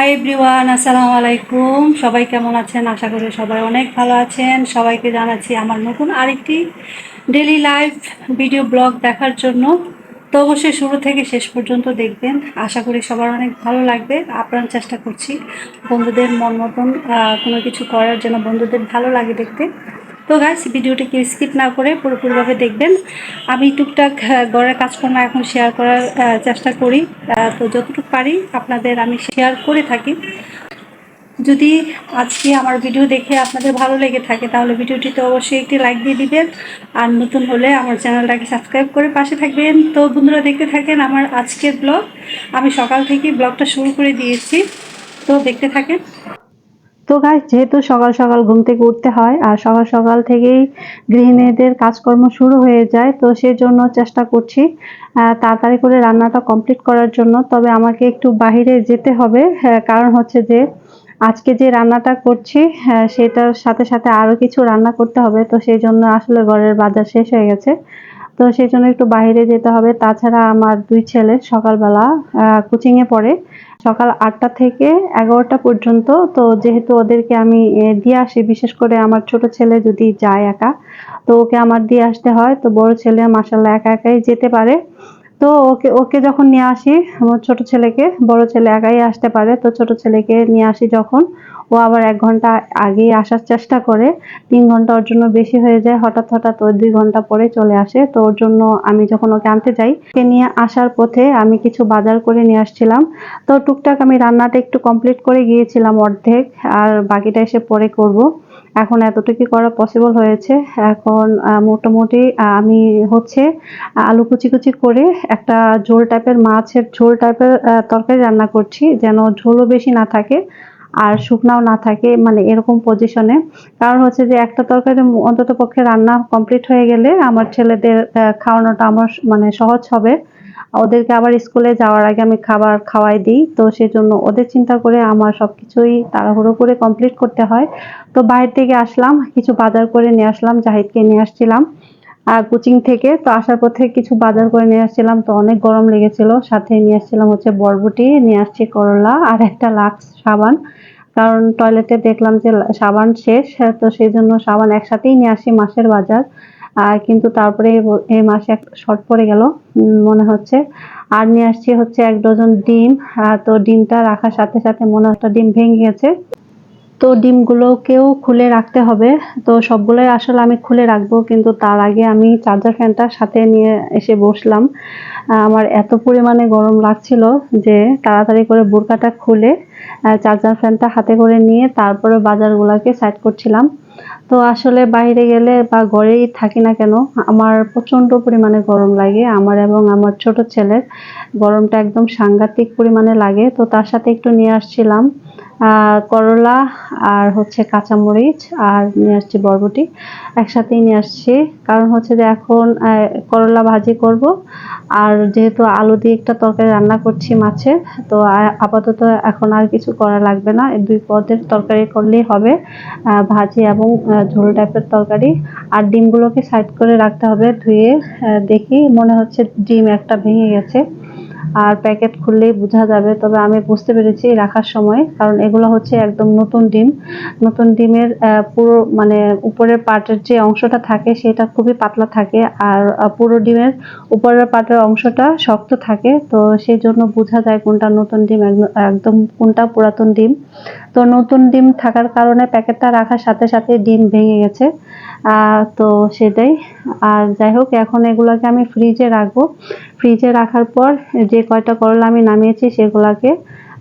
Hi everyone, আসসালামু আলাইকুম। সবাই কেমন আছেন? আশা করি সবাই অনেক ভালো আছেন। সবাইকে জানাচ্ছি আমার নতুন আরেকটি ডেইলি লাইফ ভিডিও ব্লগ দেখার জন্য। তো অবশ্যই শুরু থেকে শেষ পর্যন্ত দেখবেন। আশা করি সবার অনেক ভালো লাগবে। আপ্রাণ চেষ্টা করছি বন্ধুদের মন মতন কোনো কিছু করার জন্য, বন্ধুদের ভালো লাগে দেখতে। তো গাইস, ভিডিওটিকে স্কিপ না করে পুরোপুরিভাবে দেখবেন। আমি টুকটাক ঘরের কাজকর্ম এখন শেয়ার করার চেষ্টা করি। তো যতটুকু পারি আপনাদের আমি শেয়ার করে থাকি। যদি আজকে আমার ভিডিও দেখে আপনাদের ভালো লেগে থাকে তাহলে ভিডিওটিতে অবশ্যই একটি লাইক দিয়ে দিবেন, আর নতুন হলে আমার চ্যানেলটাকে সাবস্ক্রাইব করে পাশে থাকবেন। তো বন্ধুরা, দেখতে থাকেন আমার আজকের ব্লগ। আমি সকাল থেকে ব্লগটা শুরু করে দিয়েছি, তো দেখতে থাকেন। তো গাইস, যেহেতু সকাল সকাল ঘুম থেকে উঠতে হয় আর সকাল সকাল থেকেই গৃহিণীদের কাজকর্ম শুরু হয়ে যায়, তো সেই জন্য চেষ্টা করছি তাড়াতাড়ি করে রান্নাটা কমপ্লিট করার জন্য। তবে আমাকে একটু বাইরে যেতে হবে, কারণ হচ্ছে যে আজকে যে রান্নাটা করছি সেটার সাথে সাথে আরো কিছু রান্না করতে হবে। তো সেই জন্য আসলে ঘরের বাজার শেষ হয়ে গেছে, তো সেই জন্য একটু বাইরে যেতে হবে। তাছাড়া আমার দুই ছেলে সকালবেলা কোচিং এ পড়ে, সকাল 8টা থেকে 11টা পর্যন্ত। তো যেহেতু ওদেরকে আমি দিয়ে আসি, বিশেষ করে আমার ছোট ছেলে যদি যায় একা, তো ওকে আমার দিয়ে আসতে হয়। তো বড় ছেলে মাশাআল্লাহ একা একাই যেতে পারে। তো ওকে ওকে যখন নিয়ে আসি, আমার ছোট ছেলেকে, বড় ছেলে একাই আসতে পারে, তো ছোট ছেলেকে নিয়ে আসি যখন, ও আবার 1 ঘন্টা আগেই আসার চেষ্টা করে। 3 ঘন্টা ওর জন্য বেশি হয়ে যায়। হঠাৎ হঠাৎ ও 2 ঘন্টা পরে চলে আসে। তো ওর জন্য আমি যখন ওকে আনতে যাই, ওকে নিয়ে আসার পথে আমি কিছু বাজার করে নিয়ে আসছিলাম। তো টুকটাক আমি রান্নাটা একটু কমপ্লিট করে গিয়েছিলাম অর্ধেক, আর বাকিটা এসে পরে করব। এখন এতটুকুই করা পসিবল হয়েছে। এখন মোটামুটি আমি হচ্ছে আলু কুচি কুচি করে একটা ঝোল টাইপের, মাছের ঝোল টাইপের তরকারি রান্না করছি, যেন ঝোলও বেশি না থাকে আর শুকনাও না থাকে, মানে এরকম পজিশনে। কারণ হচ্ছে যে একটা তরকারি অন্তত পক্ষে রান্না কমপ্লিট হয়ে গেলে আমার ছেলেদের খাওয়ানোটা আমার মানে সহজ হবে। ওদেরকে আবার স্কুলে যাওয়ার আগে আমি খাবার খাওয়াই দিই, তো সেজন্য ওদের চিন্তা করে আমার সবকিছুই তাড়াহুড়ো করে কমপ্লিট করতে হয়। তো বাইরে থেকে আসলাম, কিছু বাজার করে নিয়ে আসলাম, জাহিদকে নিয়ে আসছিলাম কোচিং থেকে। তো আসার পথে কিছু বাজার করে নিয়ে আসছিলাম, তো অনেক গরম লেগেছিল। সাথে নিয়ে আসছিলাম হচ্ছে বরবটি, নিয়ে আসছি করলা আর একটা লাক্স সাবান। কারণ টয়লেটে দেখলাম যে সাবান শেষ, তো সেই জন্য সাবান একসাথেই নিয়ে আসি মাসের বাজার। কিন্তু তারপরে এই মাসে একটা শর্ট পড়ে গেল মনে হচ্ছে। আর নিয়ে আসছি হচ্ছে 1 ডজন ডিম। তো ডিমটা রাখার সাথে সাথে মনে হচ্ছে ডিম ভেঙে গেছে, তো ডিমগুলোকেও খুলে রাখতে হবে। তো সবগুলোই আসলে আমি খুলে রাখবো, কিন্তু তার আগে আমি চার্জার ফ্যানটা সাথে নিয়ে এসে বসলাম। আমার এত পরিমাণে গরম লাগছিল যে তাড়াতাড়ি করে বোরকাটা খুলে চার্জার ফ্যানটা হাতে করে নিয়ে তারপরে বাজারগুলোকে সাইড করছিলাম। তো আসলে বাইরে গেলে বা ঘরেই থাকি না কেন, আমার প্রচন্ড পরিমাণে গরম লাগে, আমার এবং আমার ছোট ছেলের। গরমটা একদম সাংঘাতিক পরিমাণে লাগে। তো তার সাথে একটু নিয়ে আসছিলাম করলা, আর হচ্ছে কাঁচামরিচ, আর নিয়ে আসছি বরবটি, একসাথেই নিয়ে আসছি। কারণ হচ্ছে যে এখন করলা ভাজি করব, আর যেহেতু আলু দিয়ে একটা তরকারি রান্না করছি মাছের, তো আপাতত এখন আর কিছু করা লাগবে না, এই 2 পদের তরকারি করলেই হবে, ভাজি এবং ঝোল টাইপের তরকারি। আর ডিমগুলোকে সাইড করে রাখতে হবে ধুয়ে। দেখি মনে হচ্ছে ডিম একটা ভেঙে গেছে, আর প্যাকেট খুললেই বোঝা যাবে। তবে আমি বুঝতে পেরেছি রাখার সময়, কারণ এগুলো হচ্ছে একদম নতুন ডিম। নতুন ডিমের পুরো মানে উপরের পার্টের যে অংশটা থাকে সেটা খুবই পাতলা থাকে, আর পুরো ডিমের উপরের পার্টের অংশটা শক্ত থাকে। তো সেই জন্য বোঝা যায় কোনটা নতুন ডিম একদম কোনটা পুরাতন ডিম। তো নতুন ডিম থাকার কারণে প্যাকেটটা রাখার সাথে সাথে ডিম ভেঙে গেছে। তো সেটাই। আর যাই হোক, এখন এগুলাকে আমি ফ্রিজে রাখবো। ফ্রিজে রাখার পর যে কয়টা করলা আমি নামিয়েছি সেগুলাকে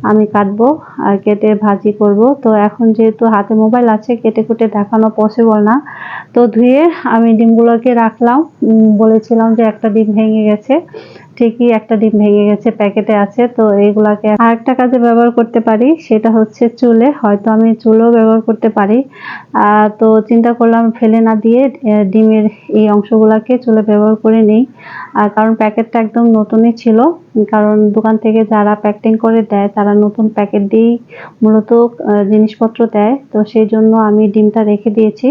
আমি কাটবো, আর কেটে ভাজি করব। তো এখন যেহেতু হাতে মোবাইল আছে, কেটে কুটে দেখানো পসিবল না, তো ধুয়ে আমি ডিমগুলোকে রাখলাম। বলেছিলাম যে একটা ডিম ভেঙে গেছে, ঠিকই একটা ডিম ভেঙে গেছে, প্যাকেটে আছে। তো এইগুলাকে আরেকটা কাজে ব্যবহার করতে পারি, সেটা হচ্ছে চুলে, হয়তো আমি চুলেও ব্যবহার করতে পারি। তো চিন্তা করলাম ফেলে না দিয়ে ডিমের এই অংশগুলাকে চুলে ব্যবহার করে নেই। কারণ প্যাকেটটা একদম নতুনই ছিল, কারণ দোকান থেকে যারা প্যাকেটিং করে দেয় তারা নতুন প্যাকেট দিয়েই মূলত জিনিসপত্র দেয়। তো সেই জন্য আমি ডিমটা রেখে দিয়েছি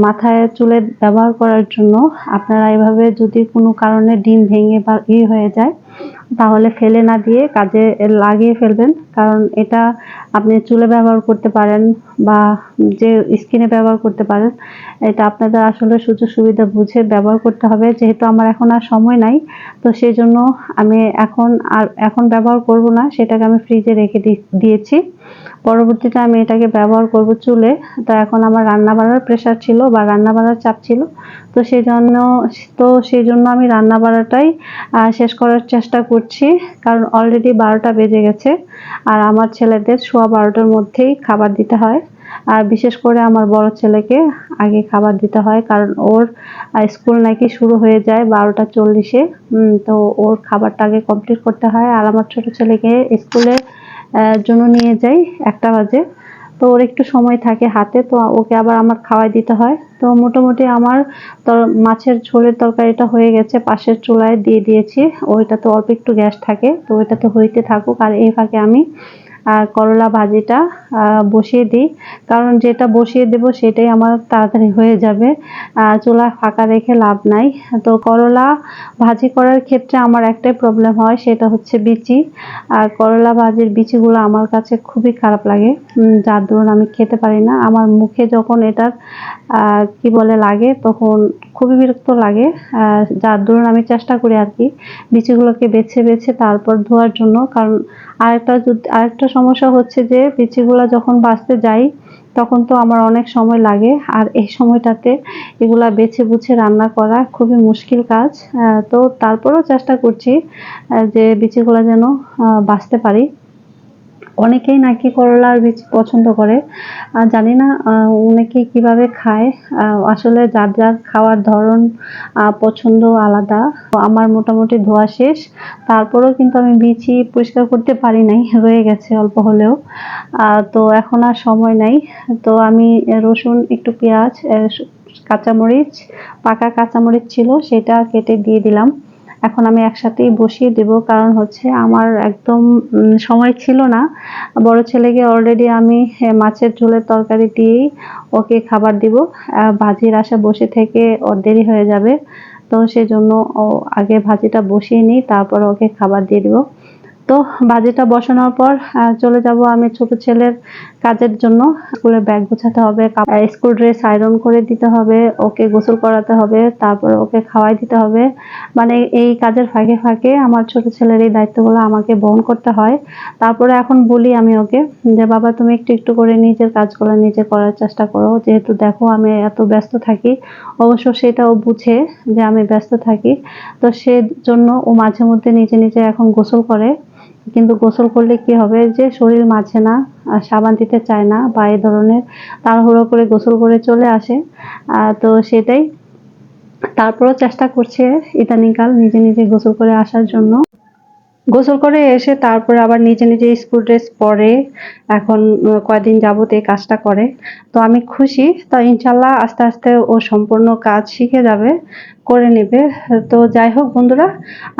মাথায় চুলে ব্যবহার করার জন্য। আপনারা এভাবে যদি কোনো কারণে ডিম ভেঙে বা হয়ে যায়, তাহলে ফেলে না দিয়ে কাজে লাগিয়ে ফেলবেন, কারণ এটা আপনি চুলে ব্যবহার করতে পারেন বা যে স্কিনে ব্যবহার করতে পারেন। এটা আপনাদের আসলে সুযোগ সুবিধা বুঝে ব্যবহার করতে হবে। যেহেতু আমার এখন আর সময় নাই, তো সেই জন্য আমি এখন ব্যবহার করব না, সেটাকে আমি ফ্রিজে রেখে দিয়েছি। পরবর্তীতে আমি এটাকে ব্যবহার করব চুলে। তো এখন আমার রান্না বাড়ার প্রেশার ছিল বা রান্না বাড়ার চাপ ছিল, তো সেই জন্য আমি রান্না বাড়াটাই শেষ করার চেষ্টা করছি, কারণ অলরেডি 12টা বেজে গেছে। আর আমার ছেলেদের সোয়া 12টার মধ্যেই খাবার দিতে হয়। আর বিশেষ করে আমার বড় ছেলেকে আগে খাবার দিতে হয়, কারণ ওর স্কুল নাকি শুরু হয়ে যায় 12টা 40-এ। তো ওর খাবারটা আগে কমপ্লিট করতে হয়। আর আমার ছোট ছেলেকে স্কুলে জন্য নিয়ে যাই 1টা বাজে। তো ওর একটু সময় থাকে হাতে, তো ওকে আবার আমার খাওয়াই দিতে হয়। তো মোটামুটি আমার মাছের ঝোলের তরকারিটা হয়ে গেছে, পাশের চুলায় দিয়ে দিয়েছি। ওইটাতে অল্প একটু গ্যাস থাকে, তো ওইটাতে হইতে থাকুক। আর এই ফাঁকে আমি করলা ভাজিটা বসিয়ে দিই, কারণ যেটা বসিয়ে দেব সেটাই আমার তাড়াতাড়ি হয়ে যাবে। চুলা ফাঁকা রেখে লাভ নাই। তো করলা ভাজি করার ক্ষেত্রে আমার একটাই প্রবলেম হয়, সেটা হচ্ছে বিচি। আর করলা ভাজির বিচিগুলো আমার কাছে খুবই খারাপ লাগে, যার দরুন আমি খেতে পারি না। আমার মুখে যখন এটার কি বলে লাগে, তখন খুবই বিরক্ত লাগে। যার দরুন আমি চেষ্টা করি আর কি বিচিগুলোকে বেছে বেছে তারপর ধোয়ার জন্য। কারণ আরেকটা সমস্যা হচ্ছে যে বিচিগুলা যখন বাছতে যাই, তখন তো আমার অনেক সময় লাগে। আর এই সময়টাতে এগুলা বেছে বুছে রান্না করা খুবই মুশকিল কাজ। তো তারপরেও চেষ্টা করছি যে বিচিগুলা যেন বাছতে পারি। অনেকেই নাকি করলার বীজ পছন্দ করে, জানি না অনেকে কিভাবে খায়। আসলে যার যার খাওয়ার ধরন পছন্দ আলাদা। তো আমার মোটামুটি ধোয়া শেষ, তারপরেও কিন্তু আমি বিচি পরিষ্কার করতে পারি নাই, রয়ে গেছে অল্প হলেও। তো এখন আর সময় নাই। তো আমি রসুন, একটু পেঁয়াজ, কাঁচামরিচ, পাকা কাঁচামরিচ ছিল সেটা কেটে দিয়ে দিলাম। এখন আমি একসাথেই বসিয়ে দেব, কারণ হচ্ছে আমার একদম সময় ছিল না। বড় ছেলেকে অলরেডি আমি মাছের ঝোলের তরকারি দিয়েই ওকে খাবার দিব। ভাজির আশা বসে থেকে ওর দেরি হয়ে যাবে, তো সেজন্য ও আগে ভাজিটা বসিয়ে নিই, তারপর ওকে খাবার দিয়ে দিব। তো ভাজিটা বসানোর পর চলে যাব আমি ছোট ছেলের কাজের জন্য। স্কুলের ব্যাগ গোছাতে হবে, স্কুল ড্রেস আয়রন করে দিতে হবে, ওকে গোসল করাতে হবে, তারপর ওকে খাওয়াই দিতে হবে। মানে এই কাজের ফাঁকে ফাঁকে আমার ছোট ছেলের এই দায়িত্বগুলো আমাকে বহন করতে হয়। তারপরে এখন বলি আমি ওকে যে বাবা তুমি একটু একটু করে নিজের কাজগুলো নিজে করার চেষ্টা করো, যেহেতু দেখো আমি এত ব্যস্ত থাকি। অবশ্য সেটাও বুঝে যে আমি ব্যস্ত থাকি। তো সেজন্য ও মাঝে মধ্যে নিজে নিজে এখন গোসল করে, কিন্তু গোসল করলে কি হবে যে শরীর মাঝে না, সাবান দিতে চায় না বা এই ধরনের তাড়াহুড়ো করে গোসল করে চলে আসে। তো সেটাই, তারপরেও চেষ্টা করছে ইদানিংকাল নিজে নিজে গোসল করে আসার জন্য। গোসল করে এসে তারপরে আবার নিজে নিজে স্কুল ড্রেস পরে এখন কয়দিন যাবত এই কাজটা করে। তো আমি খুশি। তো ইনশাল্লাহ আস্তে আস্তে ও সম্পূর্ণ কাজ শিখে যাবে, করে নেবে। তো যাই হোক বন্ধুরা,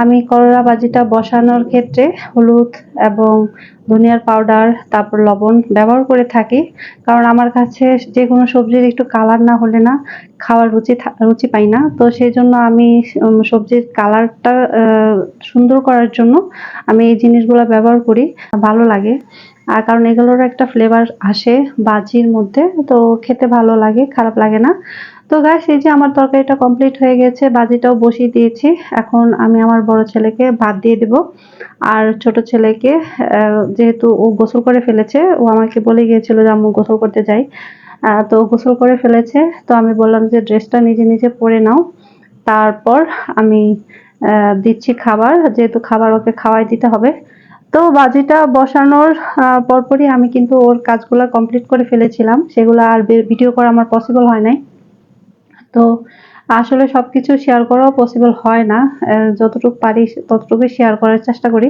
আমি করলা ভাজিটা বসানোর ক্ষেত্রে হলুদ এবং ধনিয়ার পাউডার, তারপর লবণ ব্যবহার করে থাকি, কারণ আমার কাছে যে কোনো সবজির একটু কালার না হলে না খাওয়ার রুচি পাই না। তো সেই জন্য আমি সবজির কালারটা সুন্দর করার জন্য আমি এই জিনিসগুলো ব্যবহার করি, ভালো লাগে। আর কারণ এগুলোর একটা ফ্লেভার আসে ভাজির মধ্যে, তো খেতে ভালো লাগে, খারাপ লাগে না। তো গাইস, এই যে আমার তরকারিটা কমপ্লিট হয়ে গেছে, ভাজিটাও বসিয়ে দিয়েছি। এখন আমি আমার বড় ছেলেকে ভাত দিয়ে দেব। আর ছোট ছেলেকে যেহেতু ও গোসল করে ফেলেছে, ও আমাকে বলে গিয়েছিল যে আম্মু গোসল করতে যাই। তো গোসল করে ফেলেছে, তো আমি বললাম যে ড্রেসটা নিজে নিজে পরে নাও, তারপর আমি দিচ্ছি খাবার, যেহেতু খাবার ওকে খাওয়াই দিতে হবে। তো ভাজিটা বসানোর পরপরই আমি কিন্তু ওর কাজগুলা কমপ্লিট করে ফেলেছিলাম, সেগুলো আর ভিডিও করা আমার পসিবল হয় নাই। তো আসলে সবকিছু শেয়ার করাও পসিবল হয় না। যতটুকু পারি ততটুকুই শেয়ার করার চেষ্টা করি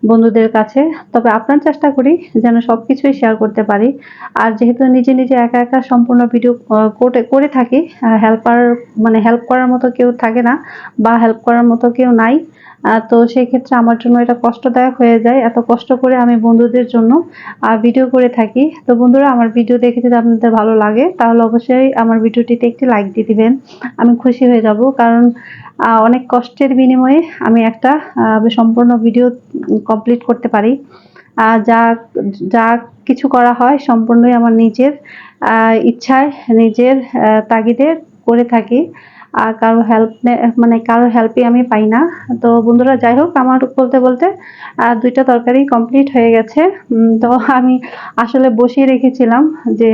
বন্ধুদের কাছে। তবে আপনার চেষ্টা করি যেন সবকিছুই শেয়ার করতে পারি। আর যেহেতু নিজে নিজে একা একা সম্পূর্ণ ভিডিও করে থাকি, হেল্পার মানে হেল্প করার মতো কেউ থাকে না বা হেল্প করার মতো কেউ নাই। তো সেই ক্ষেত্রে আমার জন্য এটা কষ্টদায়ক হয়ে যায়। এত কষ্ট করে আমি বন্ধুদের জন্য ভিডিও করে থাকি। তো বন্ধুরা, আমার ভিডিও দেখে যদি আপনাদের ভালো লাগে তাহলে অবশ্যই আমার ভিডিওটিতে একটি লাইক দিয়ে দিবেন। আমি খুশি হয়ে যাব, কারণ অনেক কষ্টের বিনিময়ে আমি একটা সম্পূর্ণ ভিডিও কমপ্লিট করতে পারি। যা যা কিছু করা হয় সম্পূর্ণই আমার নিজের ইচ্ছায়, নিজের তাগিদে করে থাকি। কারো হেল্প মানে কারোর হেল্পই আমি পাই না। তো বন্ধুরা, যাই হোক, আমার বলতে বলতে ২ টা তরকারি কমপ্লিট হয়ে গেছে। তো আমি আসলে বসিয়ে রেখেছিলাম যে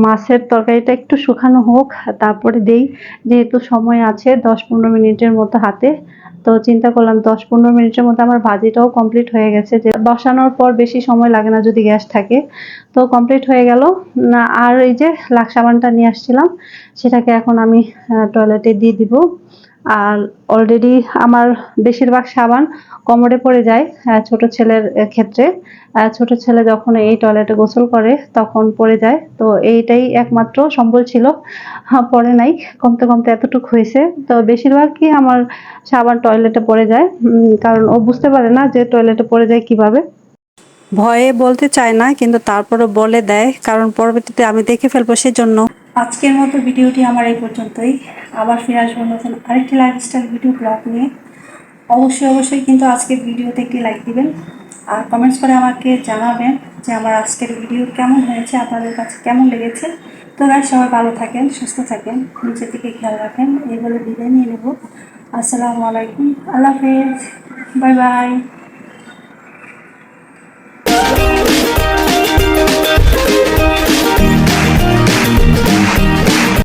মাছের তরকারিটা একটু শুকানো হোক, তারপরে দেই। যেহেতু সময় আছে ১০-১৫ মিনিটের মতো হাতে, তো চিন্তা করলাম ১০-১৫ মিনিটের মধ্যে আমার ভাজিটাও কমপ্লিট হয়ে গেছে। যে বসানোর পর বেশি সময় লাগে না যদি গ্যাস থাকে। তো কমপ্লিট হয়ে গেল। আর এই যে লাক্স সাবানটা নিয়ে আসছিলাম, সেটাকে এখন আমি টয়লেটে দিয়ে দিব। আর অলরেডি আমার বেশিরভাগ সাবান কোমরে পড়ে যায় ছোট ছেলের ক্ষেত্রে। ছোট ছেলে যখন এই টয়লেটে গোসল করে তখন পড়ে যায়। তো এইটাই একমাত্র সম্বল ছিল, পড়ে নাই। কমতে কমতে এতটুকু হয়েছে। তো বেশিরভাগই আমার সাবান টয়লেটে পড়ে যায়, কারণ ও বুঝতে পারে না যে টয়লেটে পড়ে যায় কিভাবে। ভয়ে বলতে চায় না, কিন্তু তারপরও বলে দেয়, কারণ পরবর্তীতে আমি দেখে ফেলবো সেজন্য। আজকের মতো ভিডিওটি আমার এই পর্যন্তই। আবার ফিরে আসবো নতুন আরেকটি লাইফস্টাইল ভিডিও ব্লগ নিয়ে। অবশ্যই কিন্তু আজকের ভিডিওতে একটি লাইক দিবেন আর কমেন্টস করে আমাকে জানাবেন যে আমার আজকের ভিডিও কেমন হয়েছে, আপনাদের কাছে কেমন লেগেছে। তো গাইস, সবাই ভালো থাকেন, সুস্থ থাকেন, নিজের দিকে খেয়াল রাখেন, এই বলে বিদায় নিয়ে নেব। আসসালামু আলাইকুম, আল্লাহ হাফেজ, বাই বাই।